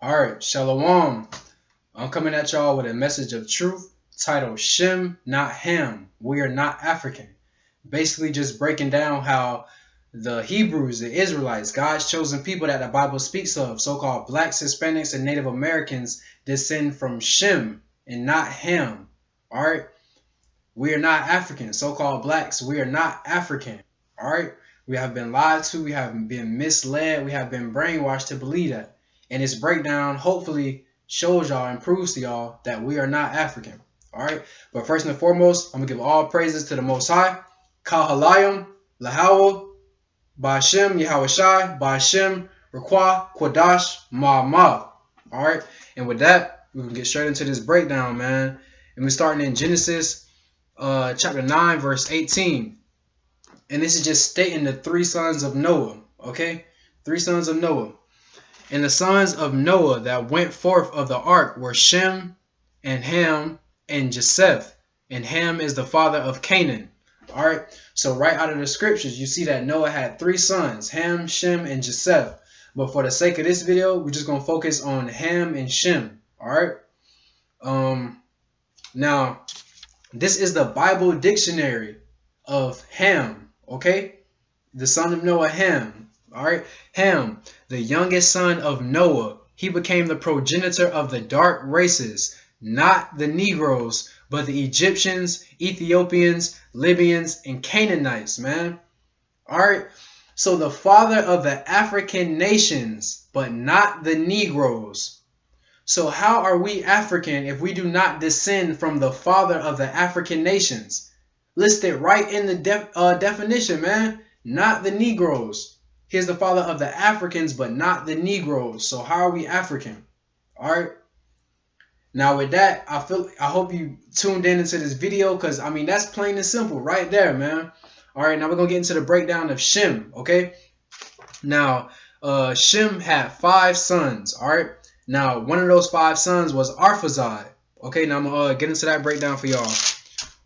Alright, Shalom. I'm coming at y'all with a message of truth titled Shem Not Ham. We are not African. Basically just breaking down how the Hebrews, the Israelites, God's chosen people that the Bible speaks of, so-called blacks, Hispanics, and Native Americans, descend from Shem and not Ham. Alright? We are not African. So-called blacks, we are not African. Alright? We have been lied to, we have been misled, we have been brainwashed to believe that. And this breakdown hopefully shows y'all and proves to y'all that we are not African. Alright? But first and foremost, I'm going to give all praises to the Most High. Kahalayim, Lahawa, Ba'ashem, Yahawashai, Ba'ashem, Rakwa, Kwadash, Ma. Alright? And with that, we can get straight into this breakdown, man. And we're starting in Genesis chapter 9, verse 18. And this is just stating the three sons of Noah. Okay? Three sons of Noah. And the sons of Noah that went forth of the ark were Shem and Ham and Japheth. And Ham is the father of Canaan. Alright? So right out of the scriptures, you see that Noah had three sons, Ham, Shem, and Japheth. But for the sake of this video, we're just going to focus on Ham and Shem. Alright? Now, this is the Bible dictionary of Ham. Okay? The son of Noah, Ham. Alright? Ham, the youngest son of Noah. He became the progenitor of the dark races, not the Negroes, but the Egyptians, Ethiopians, Libyans, and Canaanites, man. Alright? So the father of the African nations, but not the Negroes. So how are we African if we do not descend from the father of the African nations? Listed right in the definition, man. Not the Negroes. He's the father of the Africans, but not the Negroes. So how are we African? All right. Now with that, I hope you tuned into this video, because I mean that's plain and simple right there, man. All right. Now we're gonna get into the breakdown of Shem. Okay. Now, Shem had 5 sons. All right. Now, one of those 5 sons was Arphaxad. Okay, now I'm going to get into that breakdown for y'all.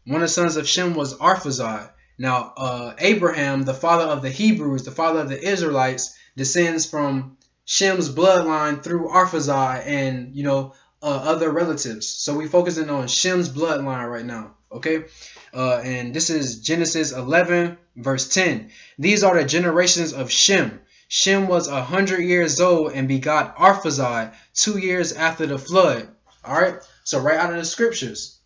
One of the sons of Shem was Arphaxad. Now, Abraham, the father of the Hebrews, the father of the Israelites, descends from Shem's bloodline through Arphaxad and, other relatives. So we're focusing on Shem's bloodline right now. Okay, and this is Genesis 11, verse 10. These are the generations of Shem. Shem was 100 years old and begot Arphaxad 2 years after the flood. All right. So right out of the scriptures,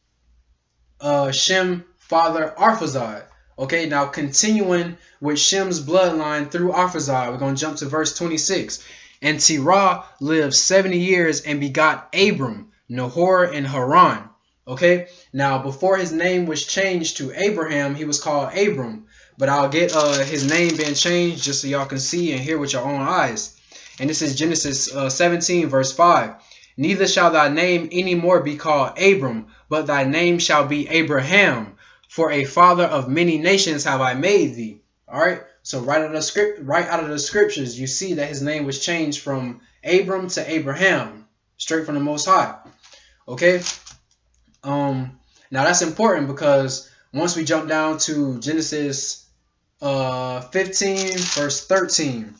Shem father Arphaxad. Okay. Now continuing with Shem's bloodline through Arphaxad, we're going to jump to verse 26. And Terah lived 70 years and begot Abram, Nahor, and Haran. Okay. Now before his name was changed to Abraham, he was called Abram. But I'll get his name being changed just so y'all can see and hear with your own eyes. And this is Genesis 17, verse 5. Neither shall thy name any more be called Abram, but thy name shall be Abraham. For a father of many nations have I made thee. All right. So right out of the scriptures, you see that his name was changed from Abram to Abraham, straight from the Most High. Okay. Now that's important because once we jump down to Genesis 15 verse 13.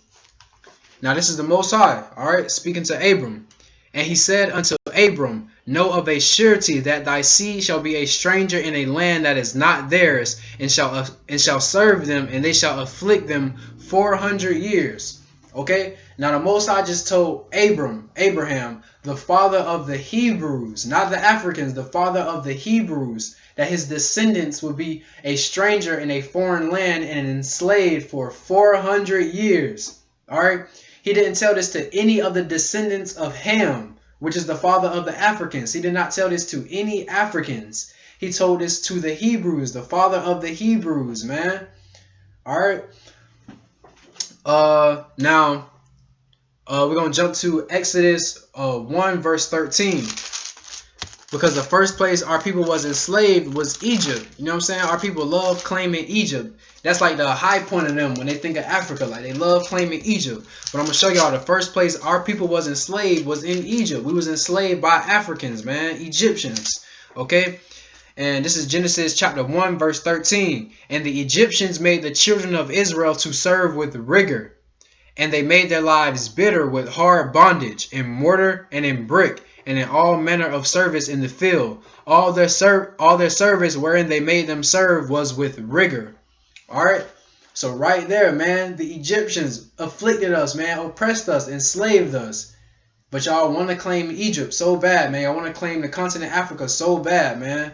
Now this is the Most High, all right, speaking to Abram. And he said unto Abram, know of a surety that thy seed shall be a stranger in a land that is not theirs, and shall serve them, and they shall afflict them 400 years. Okay, now the Most High just told Abraham, the father of the Hebrews, not the Africans, the father of the Hebrews, that his descendants would be a stranger in a foreign land and enslaved for 400 years. All right. He didn't tell this to any of the descendants of Ham, which is the father of the Africans. He did not tell this to any Africans. He told this to the Hebrews, the father of the Hebrews, man. All right. Now, we're going to jump to Exodus 1, verse 13. Because the first place our people was enslaved was Egypt. You know what I'm saying? Our people love claiming Egypt. That's like the high point of them when they think of Africa. Like they love claiming Egypt. But I'm going to show y'all the first place our people was enslaved was in Egypt. We was enslaved by Africans, man. Egyptians. Okay? And this is Genesis chapter 1, verse 13. And the Egyptians made the children of Israel to serve with rigor. And they made their lives bitter with hard bondage, in mortar and in brick, and in all manner of service in the field. All their service wherein they made them serve was with rigor. Alright? So right there, man, the Egyptians afflicted us, man, oppressed us, enslaved us. But y'all want to claim Egypt so bad, man. Y'all want to claim the continent Africa so bad, man.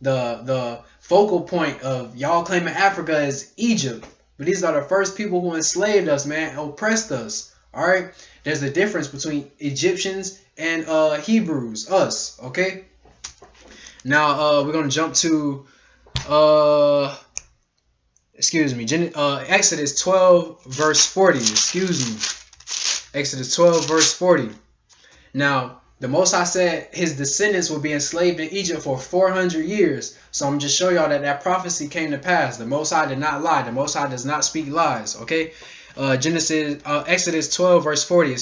The focal point of y'all claiming Africa is Egypt. But these are the first people who enslaved us, man, oppressed us. All right? There's a difference between Egyptians and Hebrews, us, okay? Now, we're going to jump to, Exodus 12, verse 40. Exodus 12, verse 40. Now, the Most High said his descendants will be enslaved in Egypt for 400 years. So I'm just showing y'all that that prophecy came to pass. The Most High did not lie. The Most High does not speak lies. Okay? Exodus 12, verse 40.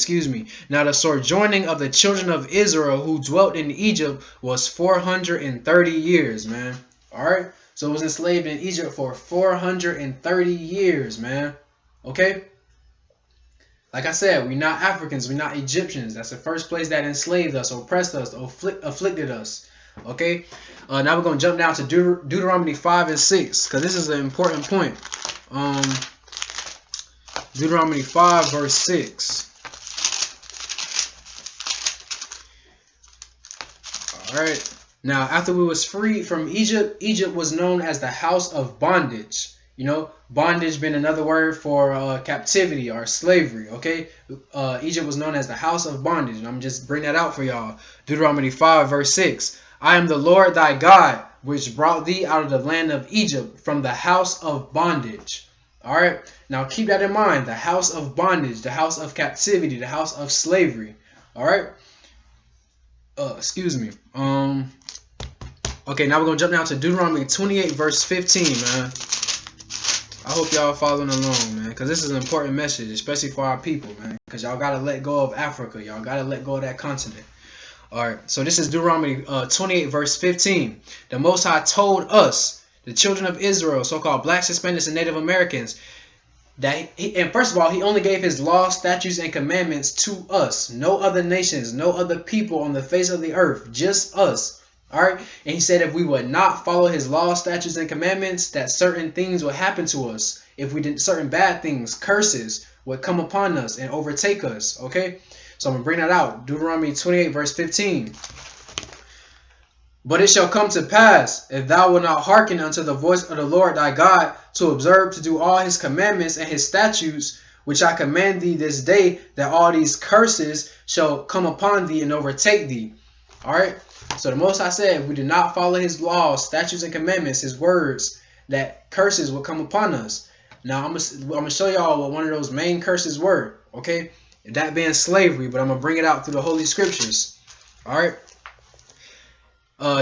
Now the sojourning of the children of Israel who dwelt in Egypt was 430 years, man. All right? So it was enslaved in Egypt for 430 years, man. Okay? Like I said, we're not Africans, we're not Egyptians. That's the first place that enslaved us, oppressed us, afflicted us. Okay? Now we're going to jump down to Deuteronomy 5 and 6, because this is an important point. Deuteronomy 5, verse 6. Alright. Now, after we was freed from Egypt, Egypt was known as the house of bondage. You know, bondage being another word for captivity or slavery, okay? Egypt was known as the house of bondage. And I'm just bring that out for y'all. Deuteronomy 5, verse 6. I am the Lord thy God, which brought thee out of the land of Egypt from the house of bondage. All right? Now, keep that in mind. The house of bondage, the house of captivity, the house of slavery. All right? Okay, now we're going to jump down to Deuteronomy 28, verse 15, man. I hope y'all following along, man, because this is an important message, especially for our people, man, because y'all got to let go of Africa. Y'all got to let go of that continent. All right, so this is Deuteronomy 28, verse 15. The Most High told us, the children of Israel, so-called blacks, Hispanics, and Native Americans, that and first of all, he only gave his laws, statutes, and commandments to us. No other nations, no other people on the face of the earth, just us. All right, and he said if we would not follow his laws, statutes, and commandments, that certain things would happen to us. If we did certain bad things, curses would come upon us and overtake us. Okay, so I'm going to bring that out. Deuteronomy 28, verse 15. But it shall come to pass, if thou wilt not hearken unto the voice of the Lord thy God, to observe to do all his commandments and his statutes, which I command thee this day, that all these curses shall come upon thee and overtake thee. All right. So the Most High said, if we do not follow his laws, statutes, and commandments, his words, that curses will come upon us. Now, I'm gonna show y'all what one of those main curses were, okay? That being slavery, but I'm going to bring it out through the Holy Scriptures. All right?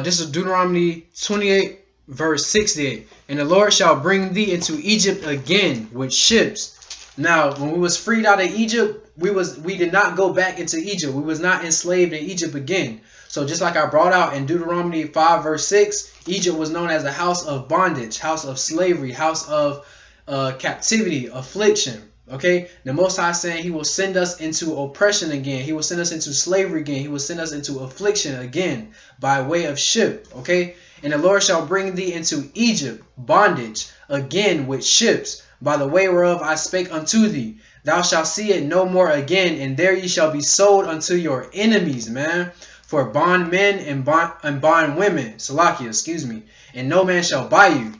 This is Deuteronomy 28, verse 68. And the Lord shall bring thee into Egypt again with ships. Now, when we was freed out of Egypt, we did not go back into Egypt. We was not enslaved in Egypt again. So just like I brought out in Deuteronomy 5, verse 6, Egypt was known as a house of bondage, house of slavery, house of captivity, affliction. Okay, the Most High saying he will send us into oppression again. He will send us into slavery again. He will send us into affliction again by way of ship. Okay, and the Lord shall bring thee into Egypt, bondage, again with ships, by the way whereof I spake unto thee. Thou shalt see it no more again, and there ye shall be sold unto your enemies, man, for bondmen and bondwomen, Salakia, excuse me, and no man shall buy you.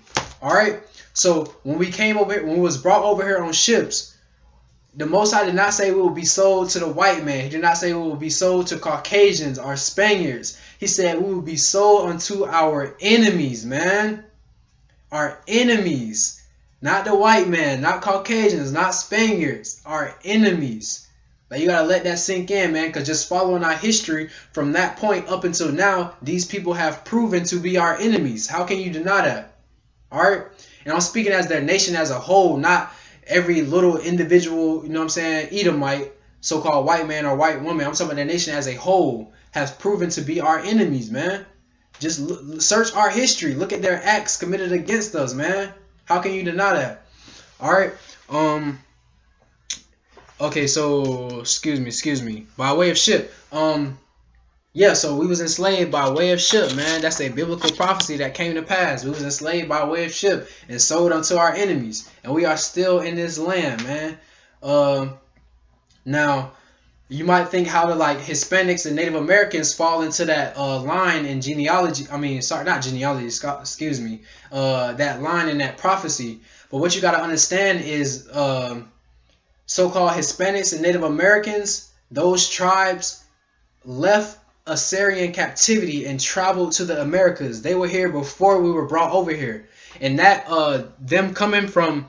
All right. So when we came over here, when we was brought over here on ships, the Most High did not say we will be sold to the white man. He did not say we will be sold to Caucasians or Spaniards. He said we will be sold unto our enemies, man. Our enemies. Not the white man, not Caucasians, not Spaniards. Our enemies. Like, you got to let that sink in, man, because just following our history from that point up until now, these people have proven to be our enemies. How can you deny that? All right? And I'm speaking as their nation as a whole, not every little individual, you know what I'm saying, Edomite, so-called white man or white woman. I'm talking about the nation as a whole has proven to be our enemies, man. Just search our history. Look at their acts committed against us, man. How can you deny that? All right. Okay, so excuse me. By way of ship. Yeah, so we was enslaved by way of ship, man. That's a biblical prophecy that came to pass. We was enslaved by way of ship and sold unto our enemies, and we are still in this land, man. Now you might think how the like Hispanics and Native Americans fall into that line in genealogy. I mean, sorry, not genealogy. Excuse me. That line in that prophecy. But what you got to understand is so-called Hispanics and Native Americans. Those tribes left Assyrian captivity and traveled to the Americas. They were here before we were brought over here, and that them coming from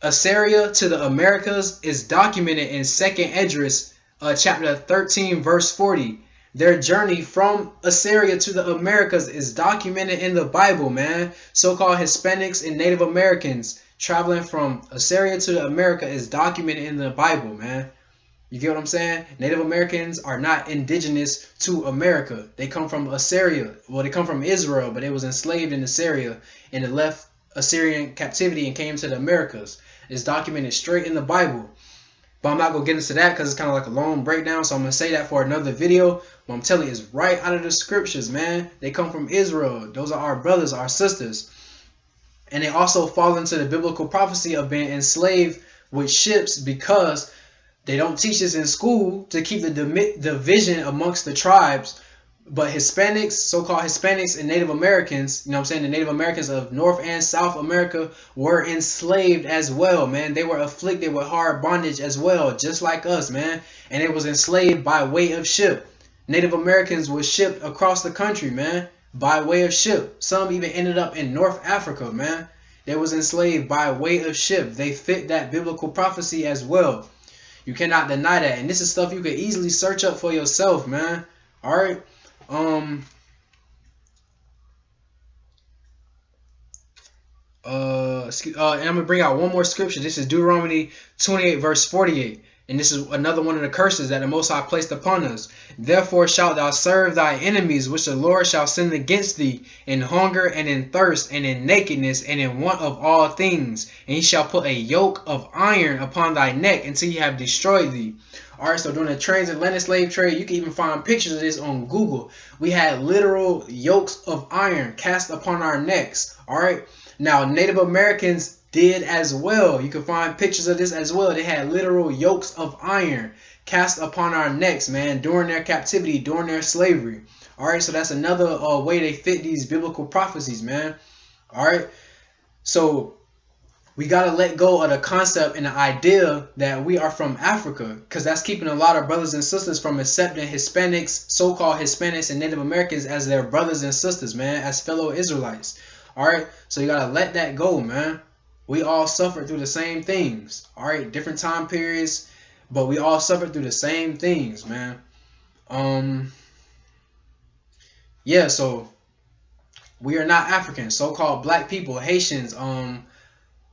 Assyria to the Americas is documented in Second Esdras, chapter 13, verse 40. Their journey from Assyria to the Americas is documented in the Bible, man. So-called Hispanics and Native Americans traveling from Assyria to the America is documented in the Bible, man. You get what I'm saying? Native Americans are not indigenous to America. They come from Assyria. Well, they come from Israel, but they was enslaved in Assyria and it left Assyrian captivity and came to the Americas. It's documented straight in the Bible. But I'm not going to get into that because it's kind of like a long breakdown. So I'm going to say that for another video. But I'm telling you, it's right out of the scriptures, man. They come from Israel. Those are our brothers, our sisters. And they also fall into the biblical prophecy of being enslaved with ships because they don't teach this in school to keep the division amongst the tribes. But Hispanics, so-called Hispanics and Native Americans, you know what I'm saying, the Native Americans of North and South America were enslaved as well, man. They were afflicted with hard bondage as well, just like us, man. And it was enslaved by way of ship. Native Americans were shipped across the country, man, by way of ship. Some even ended up in North Africa, man. They was enslaved by way of ship. They fit that biblical prophecy as well. You cannot deny that. And this is stuff you can easily search up for yourself, man. All right. And I'm gonna bring out one more scripture. This is Deuteronomy 28 verse 48, and this is another one of the curses that the Most High placed upon us. Therefore shalt thou serve thy enemies, which the Lord shall send against thee, in hunger and in thirst and in nakedness and in want of all things, and he shall put a yoke of iron upon thy neck until he have destroyed thee. All right, so during the transatlantic slave trade, you can even find pictures of this on Google. We had literal yokes of iron cast upon our necks. All right. Now, Native Americans did as well. You can find pictures of this as well. They had literal yokes of iron cast upon our necks, man, during their captivity, during their slavery. All right, so that's another way they fit these biblical prophecies, man. All right, so we got to let go of the concept and the idea that we are from Africa, because that's keeping a lot of brothers and sisters from accepting Hispanics, so-called Hispanics and Native Americans as their brothers and sisters, man, as fellow Israelites. All right, so you got to let that go, man. We all suffered through the same things. All right, different time periods, but we all suffered through the same things, man. Yeah, so we are not Africans, so-called black people, Haitians,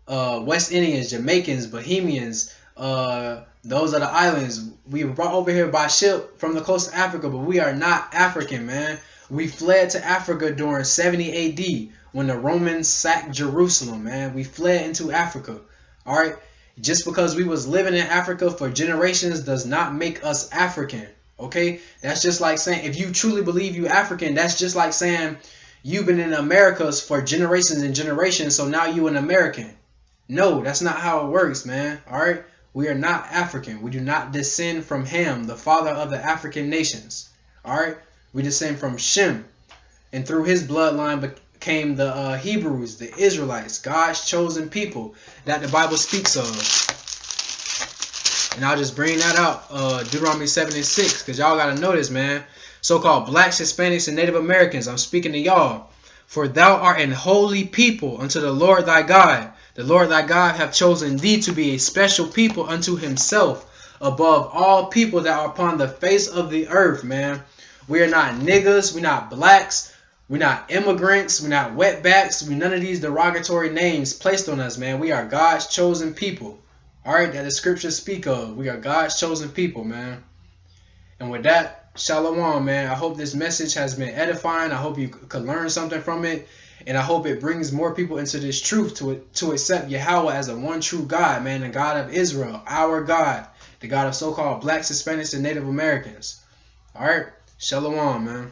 West Indians, Jamaicans, Bohemians, those are the islands. We were brought over here by ship from the coast of Africa, but we are not African, man. We fled to Africa during 70 AD when the Romans sacked Jerusalem, man. We fled into Africa, all right? Just because we was living in Africa for generations does not make us African, okay? That's just like saying, if you truly believe you African, that's just like saying you've been in the Americas for generations and generations, so now you an American. No, that's not how it works, man. All right? We are not African. We do not descend from Ham, the father of the African nations. All right? We descend from Shem. And through his bloodline came the Hebrews, the Israelites, God's chosen people that the Bible speaks of. And I'll just bring that out, Deuteronomy 7 and 6, because y'all got to know this, man. So-called blacks, Hispanics, and Native Americans, I'm speaking to y'all. For thou art an holy people unto the Lord thy God. The Lord thy God hath chosen thee to be a special people unto himself, above all people that are upon the face of the earth, man. We are not niggas, we're not blacks, we're not immigrants, we're not wetbacks, we're none of these derogatory names placed on us, man. We are God's chosen people. Alright, that the scriptures speak of. We are God's chosen people, man. And with that, shalom, man. I hope this message has been edifying. I hope you could learn something from it. And I hope it brings more people into this truth to accept Yahweh as a one true God, man, the God of Israel, our God, the God of so-called blacks, Hispanics, and Native Americans. All right, Shalom, man.